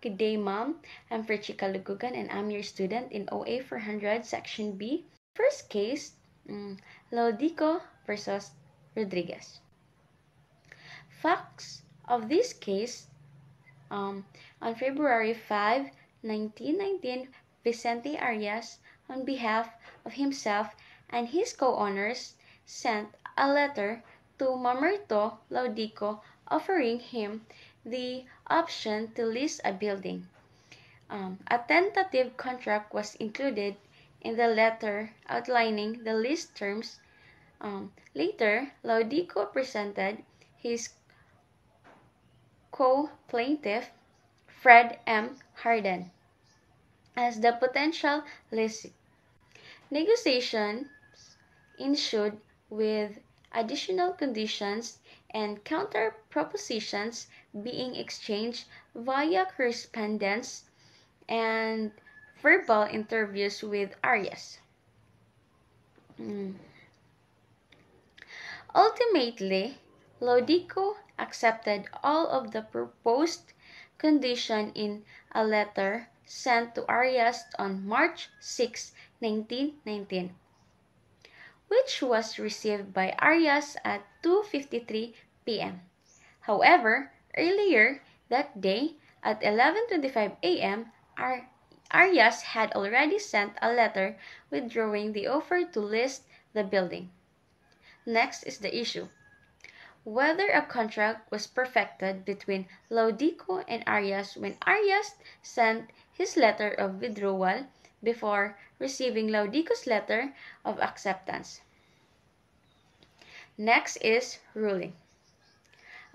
Good day, Mom. I'm Fritchie Kalugugan and I'm your student in OA 400, Section B. First case, Laudico versus Rodriguez. Facts of this case, on February 5, 1919, Vicente Arias, on behalf of himself and his co-owners, sent a letter to Mamerto Laudico offering him the option to lease a building. A tentative contract was included in the letter outlining the lease terms. Later, Laudico presented his co-plaintiff, Fred M. Harden, as the potential lessee. Negotiations ensued with additional conditions and counter propositions being exchanged via correspondence and verbal interviews with Arias. Ultimately, Laudico accepted all of the proposed conditions in a letter sent to Arias on March 6, 1919, which was received by Arias at 2:53 p.m. However, earlier that day at 11:25 a.m., Arias had already sent a letter withdrawing the offer to list the building. Next is the issue: whether a contract was perfected between Laudico and Arias when Arias sent his letter of withdrawal before receiving Laudico's letter of acceptance. Next is ruling.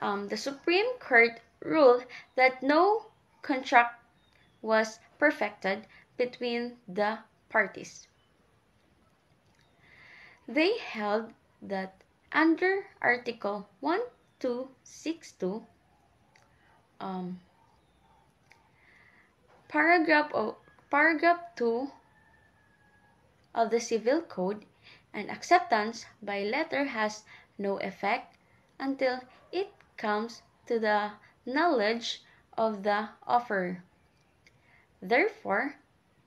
The Supreme Court ruled that no contract was perfected between the parties. They held that under Article 1262, paragraph 2 of the Civil Code, an acceptance by letter has no effect until it comes to the knowledge of the offerer. Therefore,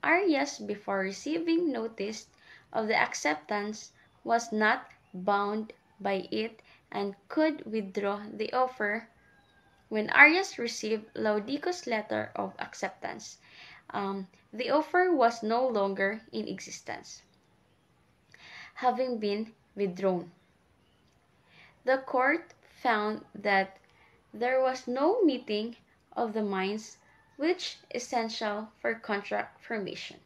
Arias, before receiving notice of the acceptance, was not bound by it and could withdraw the offer. When Arias received Laudico's letter of acceptance, the offer was no longer in existence, having been withdrawn. The court found that there was no meeting of the minds which is essential for contract formation.